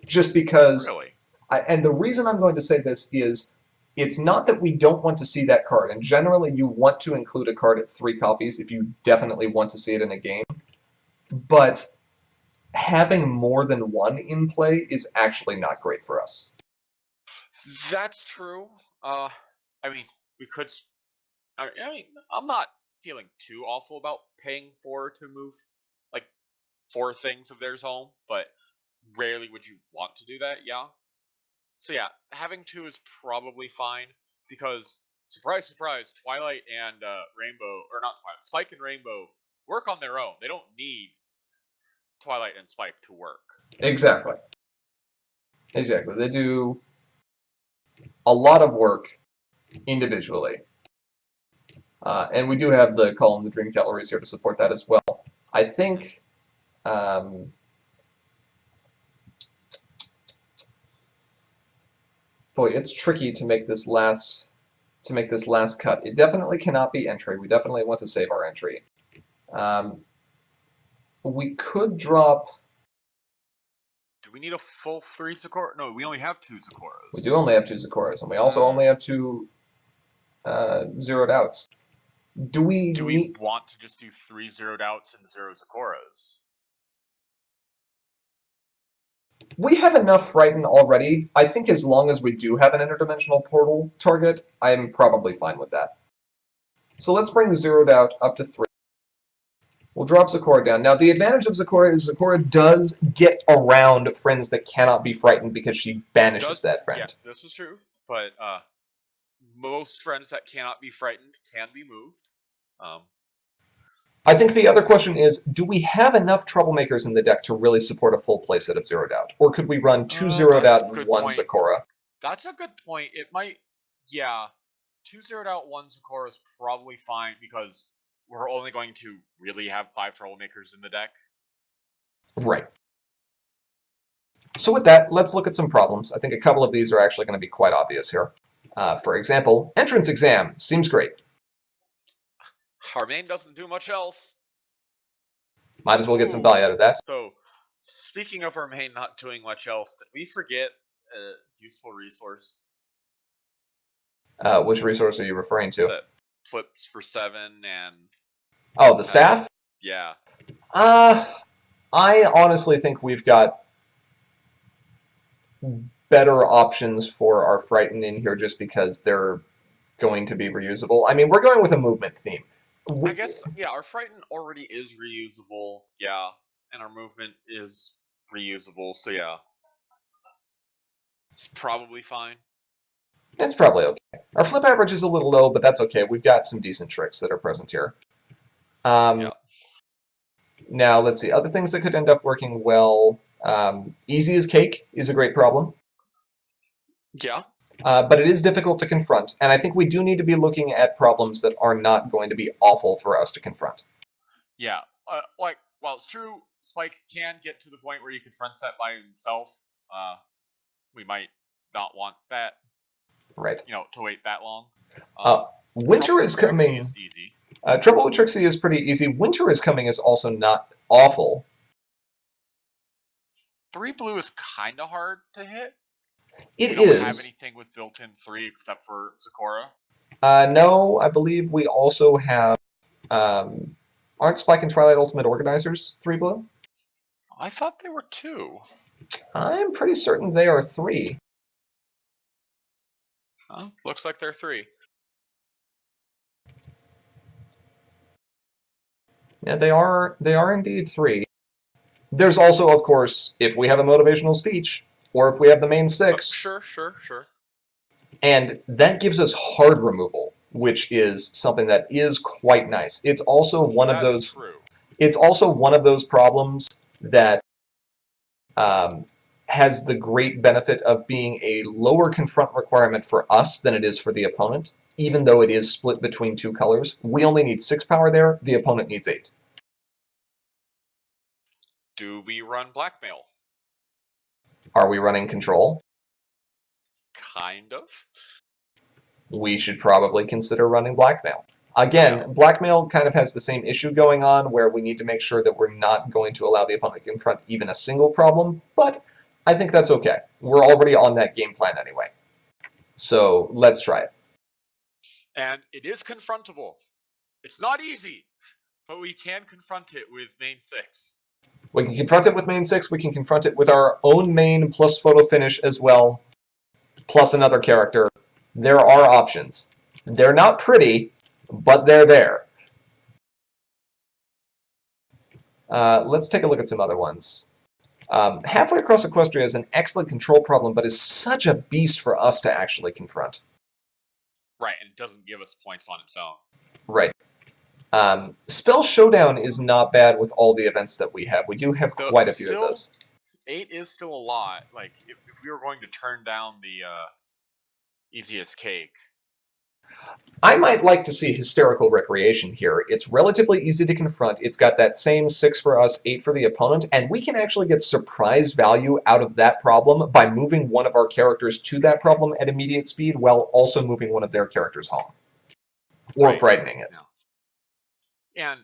Just because... Really? And the reason I'm going to say this is it's not that we don't want to see that card, and generally you want to include a card at 3 copies if you definitely want to see it in a game, but having more than 1 in play is actually not great for us. That's true. I mean, we could. I mean, I'm not feeling too awful about paying 4 to move like 4 things of theirs home, but rarely would you want to do that. Yeah. So yeah, having 2 is probably fine because surprise, surprise, Twilight and Rainbow, or not Twilight, Spike and Rainbow work on their own. They don't need Twilight and Spike to work. Exactly. Exactly. They do a lot of work individually. And we do have the column, the Dream Calories, here to support that as well. I think... boy, it's tricky to make this last cut. It definitely cannot be entry. We definitely want to save our entry. We could drop... Do we need a full 3 Sakura? No, we only have 2 Sakuras. We do only have 2 Sakuras, and we also only have 2 zeroed outs. Do we want to just do 3 zeroed outs and 0 Sakuras? We have enough Frighten already. I think as long as we do have an interdimensional portal target, I'm probably fine with that. So let's bring zeroed out up to 3. We'll drop Sakura down. Now, the advantage of Sakura is Sakura does get around friends that cannot be frightened because she banishes that friend. Yeah, this is true. But most friends that cannot be frightened can be moved. I think the other question is, do we have enough Troublemakers in the deck to really support a full playset of Zeroed Out? Or could we run 2 Zeroed Out and 1 Sakura? That's a good point. It might... Yeah. 2 Zeroed Out, 1 Sakura is probably fine because we're only going to really have 5 Troublemakers in the deck. Right. So with that, let's look at some problems. I think a couple of these are actually going to be quite obvious here. For example, Entrance Exam seems great. Our main doesn't do much else. Might as well get some value out of that. So, speaking of our main not doing much else, did we forget a useful resource? Which resource are you referring to? That flips for 7 and... Oh, the staff? Yeah. I honestly think we've got better options for our Frighten in here just because they're going to be reusable. I mean, we're going with a movement theme. I guess, yeah, our Frighten already is reusable, yeah, and our movement is reusable, so yeah. It's probably fine. It's probably okay. Our flip average is a little low, but that's okay. We've got some decent tricks that are present here. Yeah. Now, let's see. Other things that could end up working well. Easy as cake is a great problem. Yeah. But it is difficult to confront, and I think we do need to be looking at problems that are not going to be awful for us to confront. Yeah. Like, while it's true, Spike can get to the point where he confronts that by himself. We might not want that, Right. to wait that long. Winter is coming. Is easy. Trouble with Trixie is pretty easy. Winter is coming is also not awful. 3 blue is kind of hard to hit. We don't have anything with built-in 3 except for Sakura. No, I believe we also have. Aren't Spike and Twilight Ultimate Organizers 3 blue? I thought they were 2. I'm pretty certain they are 3. Looks like they're 3. Yeah, they are indeed 3. There's also, of course, if we have a motivational speech, or if we have the main 6. Sure. And that gives us hard removal, which is something that is quite nice. It's also one of those. True. It's also one of those problems that has the great benefit of being a lower confront requirement for us than it is for the opponent, even though it is split between 2 colors. We only need 6 power there, the opponent needs 8. Do we run blackmail? Are we running control? Kind of. We should probably consider running blackmail. Again, blackmail kind of has the same issue going on, where we need to make sure that we're not going to allow the opponent to confront even a single problem, but I think that's okay. We're already on that game plan anyway. So let's try it. And it is confrontable. It's not easy, but we can confront it with main 6. We can confront it with main 6, we can confront it with our own main plus photo finish as well, plus another character. There are options. They're not pretty, but they're there. Let's take a look at some other ones. Halfway Across Equestria is an excellent control problem, but is such a beast for us to actually confront. Right, and it doesn't give us points on its own. Right. Spell Showdown is not bad with all the events that we have. We do have quite a few of those. 8 is still a lot. Like, if we were going to turn down the easiest cake. I might like to see Hysterical Recreation here. It's relatively easy to confront. It's got that same 6 for us, 8 for the opponent, and we can actually get surprise value out of that problem by moving one of our characters to that problem at immediate speed while also moving one of their characters home. Or frightening it. Yeah. And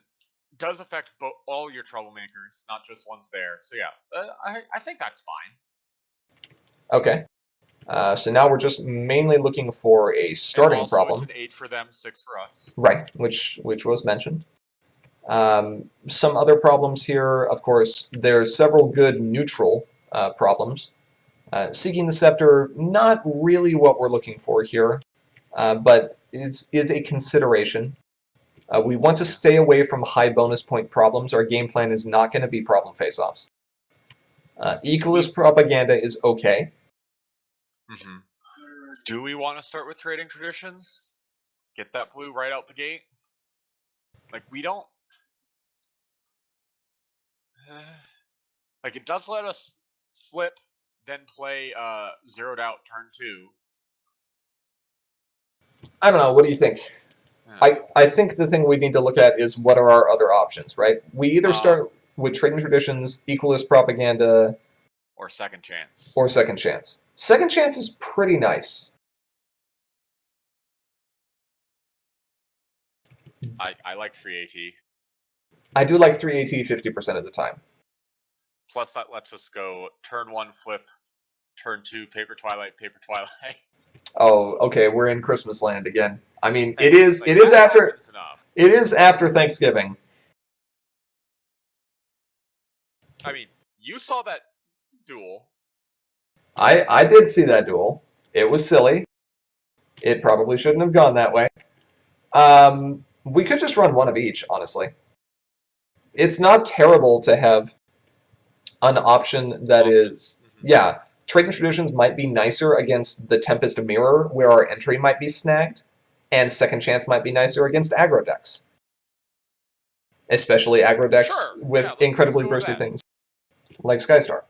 does affect all your troublemakers, not just ones there. So yeah, I think that's fine. Okay. So now we're just mainly looking for a starting problem. It's an 8 for them, 6 for us. Right, which was mentioned. Some other problems here, of course, there's several good neutral problems. Seeking the Scepter, not really what we're looking for here, but is a consideration. We want to stay away from high bonus point problems. Our game plan is not going to be problem face-offs. Equalist Propaganda is okay. Mm-hmm. Do we want to start with Trading Traditions? Get that blue right out the gate? Like, we don't... like, it does let us flip, then play Zeroed Out turn 2. I don't know. What do you think? I think the thing we need to look at is what are our other options, right? We either start with Trading Traditions, Equalist Propaganda... Or Second Chance. Or Second Chance. Second Chance is pretty nice. I like 3AT. I do like 3AT 50% of the time. Plus that lets us go turn 1 flip, turn 2 Paper Twilight, Paper Twilight. Oh, okay, we're in Christmas land again. I mean, it is after Thanksgiving. I mean, you saw that duel. I did see that duel. It was silly. It probably shouldn't have gone that way. We could just run one of each, honestly. It's not terrible to have an option that is, Options. yeah, Trading Traditions might be nicer against the Tempest Mirror, where our entry might be snagged, and Second Chance might be nicer against aggro decks, especially aggro decks Sure. with Yeah. Let's incredibly go with bursty that. things like Skystar.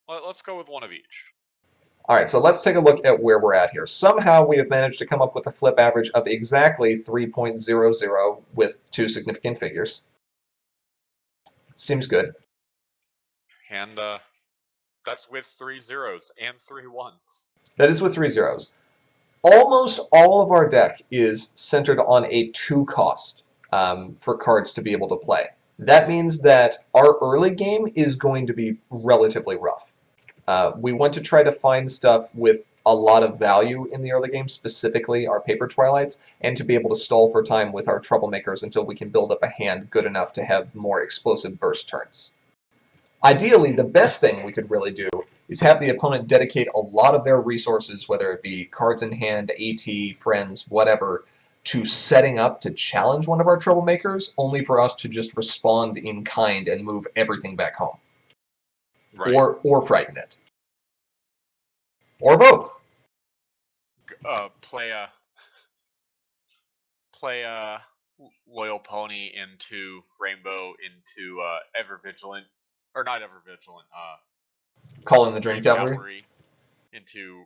Let's go with one of each. All right, so let's take a look at where we're at here. Somehow we have managed to come up with a flip average of exactly 3.00 with two significant figures. Seems good. And that's with 3 zeros and 3 ones. That is with 3 zeros. Almost all of our deck is centered on a 2 cost for cards to be able to play. That means that our early game is going to be relatively rough. We want to try to find stuff with a lot of value in the early game, specifically our Paper Twilights, and to be able to stall for time with our Troublemakers until we can build up a hand good enough to have more explosive burst turns. Ideally, the best thing we could really do is have the opponent dedicate a lot of their resources, whether it be cards in hand, AT, friends, whatever, to setting up to challenge one of our Troublemakers, only for us to just respond in kind and move everything back home. Right. Or frighten it. Or both. Play a Loyal Pony into Rainbow into Ever Vigilant, or not Ever Vigilant. Call in the Dream Dream Cavalry. Cavalry into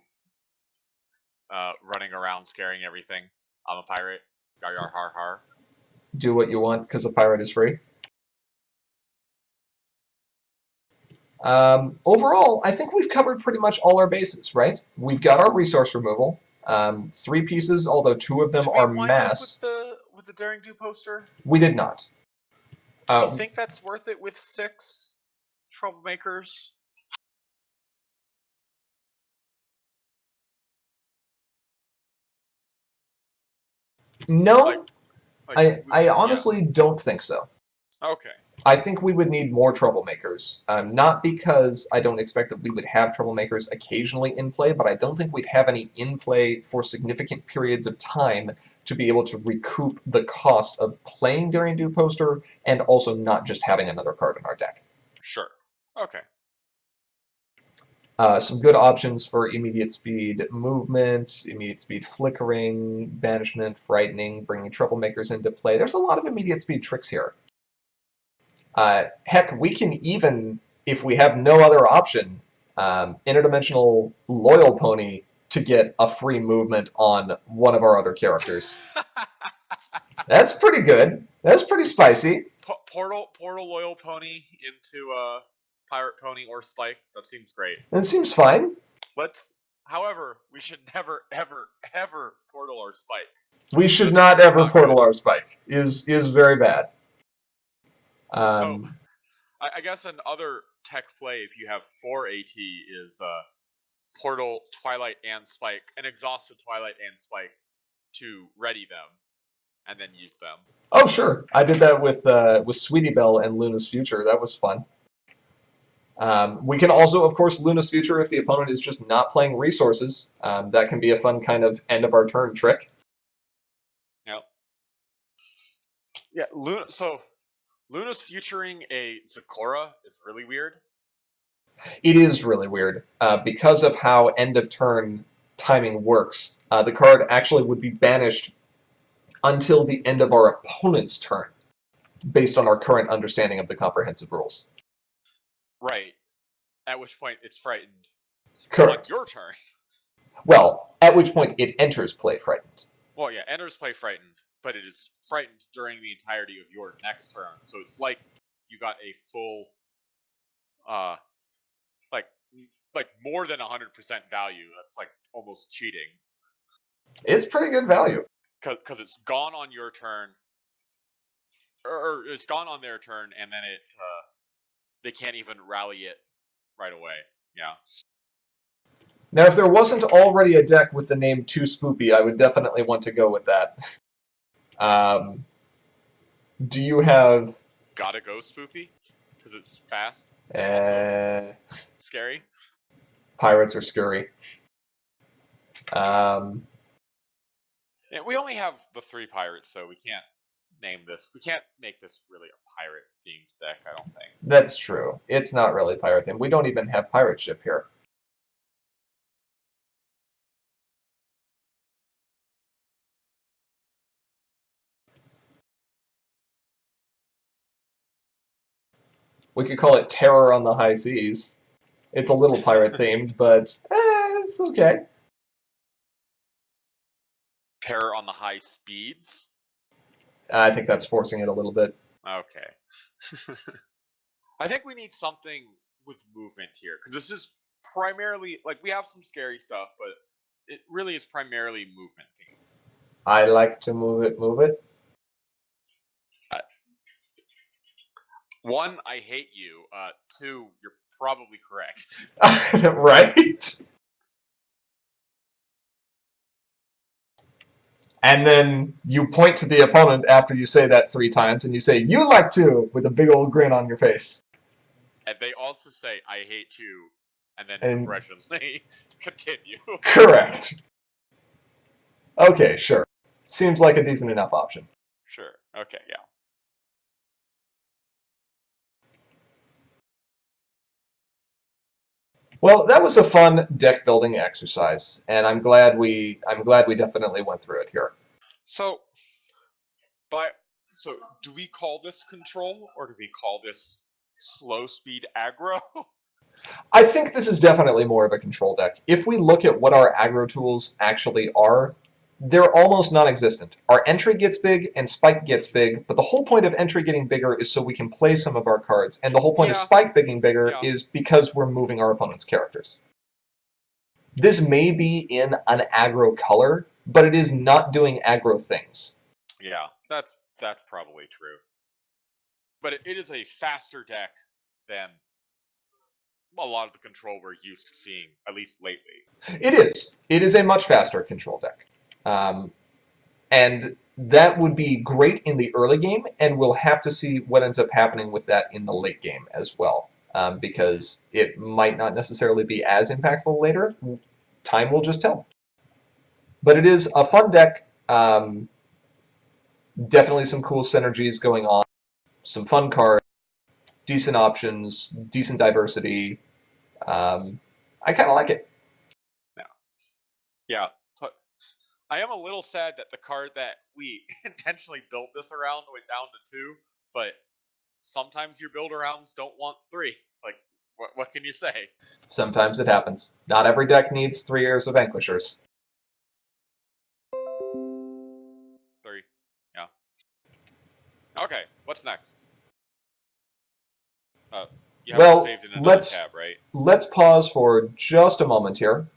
running around scaring everything. I'm a pirate. Yar yar har har. Do what you want because a pirate is free. Overall, I think we've covered pretty much all our bases, right? We've got our resource removal. 3 pieces, although 2 of them Did we are wind up mass. with the Daring Do poster? We did not. Do we think that's worth it with 6 Troublemakers? No, I Yeah. honestly don't think so. Okay. I think we would need more Troublemakers. Not because I don't expect that we would have Troublemakers occasionally in play, but I don't think we'd have any in play for significant periods of time to be able to recoup the cost of playing Daring Do poster and also not just having another card in our deck. Sure. Okay. Some good options for immediate speed movement, immediate speed flickering, banishment, frightening, bringing Troublemakers into play. There's a lot of immediate speed tricks here. Heck, we can even, if we have no other option, interdimensional Loyal Pony to get a free movement on one of our other characters. That's pretty good. That's pretty spicy. Portal Loyal Pony into Pirate Pony or Spike. That seems great. That seems fine. However, we should never, ever, ever portal our Spike. We should not ever portal our Spike. Is very bad. So, I guess another tech play, if you have 4 AT, is portal Twilight and Spike, and exhaust the Twilight and Spike to ready them, and then use them. Oh sure, I did that with Sweetie Belle and Luna's Future. That was fun. We can also, of course, Luna's Future if the opponent is just not playing resources. That can be a fun kind of end of our turn trick. Yep. Yeah, So Luna's futuring a Zecora is really weird. It is really weird because of how end of turn timing works. The card actually would be banished until the end of our opponent's turn, based on our current understanding of the comprehensive rules. Right. At which point it's frightened. Correct. On your turn. Well, at which point it enters play frightened. Well, yeah, enters play frightened, but it is frightened during the entirety of your next turn. So it's like you got a full, like more than 100% value. That's like almost cheating. It's pretty good value. Because it's gone on your turn, or it's gone on their turn, and then they can't even rally it right away. Yeah. Now, if there wasn't already a deck with the name Too Spoopy, I would definitely want to go with that. Do you have... Gotta go Spoopy? Because it's fast? Scary? Pirates are scurry. Yeah, And we only have the 3 pirates, so we can't name this. We can't make this really a pirate themed deck. I don't think. That's true. It's not really pirate themed. We don't even have pirate ship here. We could call it Terror on the High Seas. It's a little pirate themed, but it's okay. Terror on the high speeds. I think that's forcing it a little bit. Okay. I think we need something with movement here because this is primarily like we have some scary stuff, but it really is primarily movement themed. I like to move it, move it. One, I hate you. Two, you're probably correct. Right? And then you point to the opponent after you say that 3 times, and you say, "You like to," with a big old grin on your face. And they also say, "I hate you," and then And begrudgingly continue. correct. Okay, sure. Seems like a decent enough option. Sure. Okay. Yeah. Well, that was a fun deck building exercise, and I'm glad we definitely went through it here. So, but so do we call this control or do we call this slow speed aggro? I think this is definitely more of a control deck. If we look at what our aggro tools actually are, they're almost non-existent. Our entry gets big and spike gets big, but the whole point of entry getting bigger is so we can play some of our cards, and the whole point of Yeah. spike getting bigger Yeah. is because we're moving our opponent's characters. This may be in an aggro color, but it is not doing aggro things. Yeah. That's probably true. But it is a faster deck than a lot of the control we're used to seeing, at least lately. It is. It is a much faster control deck. And that would be great in the early game, and we'll have to see what ends up happening with that in the late game as well, because it might not necessarily be as impactful later. Time will just tell. But it is a fun deck. Definitely some cool synergies going on, some fun cards, decent options, decent diversity. I kind of like it. Yeah. Yeah. I am a little sad that the card that we intentionally built this around went down to 2, but sometimes your build arounds don't want 3. Like, what can you say? Sometimes it happens. Not every deck needs 3 years of Vanquishers. 3. Yeah. Okay, what's next? You have it Well, saved in another let's tab, right? let's pause for just a moment here.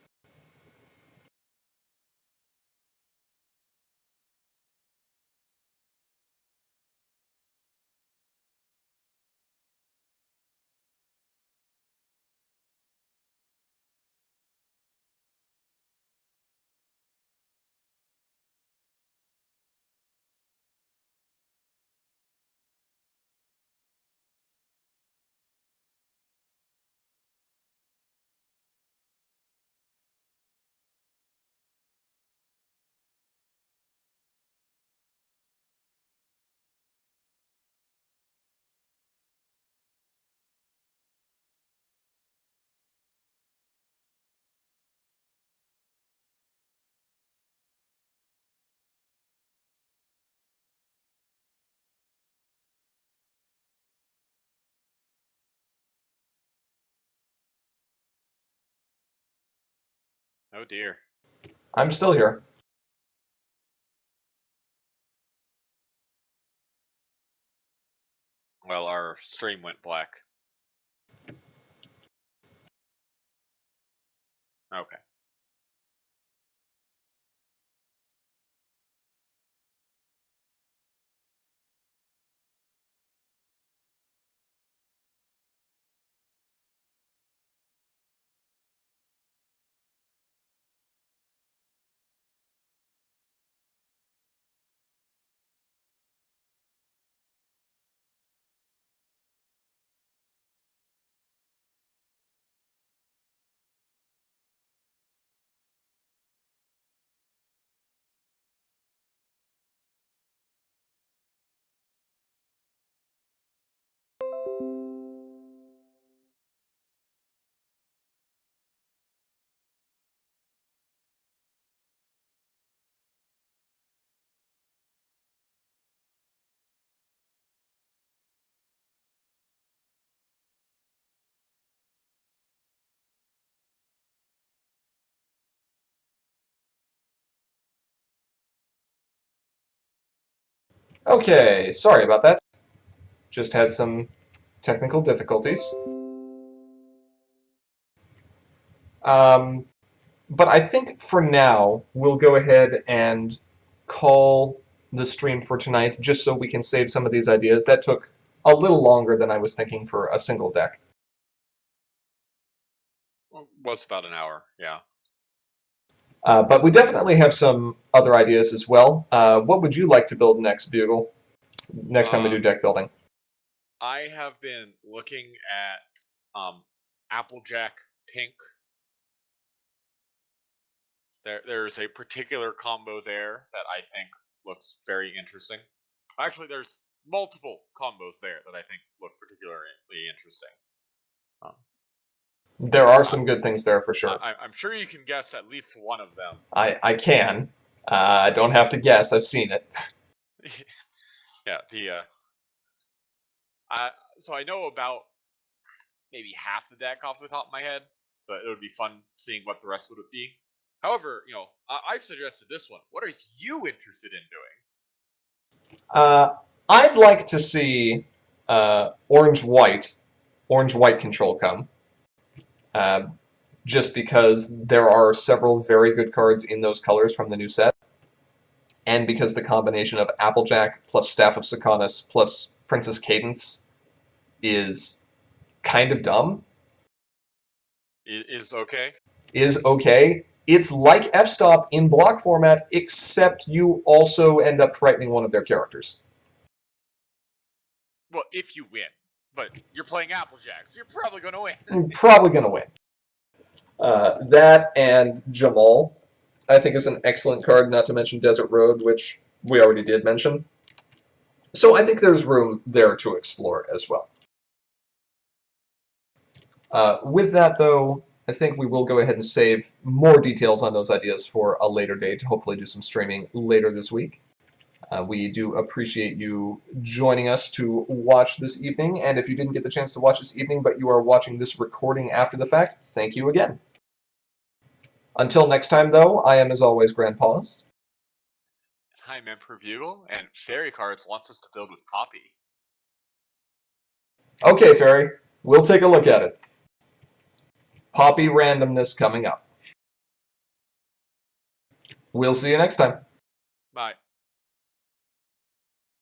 Oh dear. I'm still here. Well, our stream went black. Okay. Okay, sorry about that. Just had some technical difficulties. Um, but I think for now, we'll go ahead and call the stream for tonight, just so we can save some of these ideas. That took a little longer than I was thinking for a single deck. Was about an hour, yeah. But we definitely have some other ideas as well. What would you like to build next, Bugle? Next time we do deck building? I have been looking at Applejack Pink. There's a particular combo there that I think looks very interesting. Actually, there's multiple combos there that I think look particularly interesting. There are some good things there for sure. I'm sure you can guess at least one of them. I can. I don't have to guess. I've seen it. Yeah, so I know about maybe half the deck off the top of my head, so it would be fun seeing what the rest would be. However, I suggested this one. What are you interested in doing? I'd like to see orange-white control come. Just because there are several very good cards in those colors from the new set, and because the combination of Applejack plus Staff of Sikonis plus Princess Cadence is kind of dumb. Is okay? Is okay. It's like F-Stop in block format, except you also end up frightening one of their characters. Well, if you win. But you're playing Applejack, so you're probably going to win. Probably going to win. That and Jamal, I think, is an excellent card, not to mention Desert Road, which we already did mention. So I think there's room there to explore as well. With that, though, I think we will go ahead and save more details on those ideas for a later date, hopefully do some streaming later this week. We do appreciate you joining us to watch this evening, and if you didn't get the chance to watch this evening, but you are watching this recording after the fact, thank you again. Until next time, though, I am, as always, Grandpaws. I'm Emperor Bugle, and Fairy Cards wants us to build with Poppy. Okay, Fairy, we'll take a look at it. Poppy randomness coming up. We'll see you next time. Bye.